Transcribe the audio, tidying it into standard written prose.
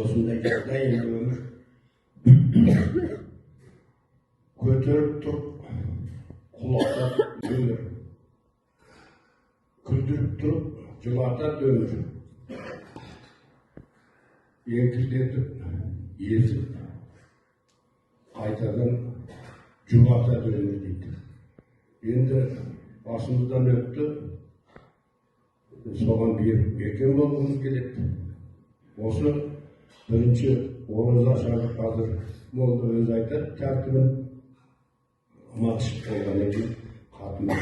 Osunda жағдай енді өмір көтеріп тұрып құлатады өмір, күлдіріп тұрып жылатады өмір, еңкілдетіп езіп қайтадан жұбатады өмір дейді. Енді басымыздан өтті, соған беріп бекем болғымыз келеді. Осы бірінші ораза шағып қазір молда өзі айтады, тәртібін матышып болғаннан кейін қатынды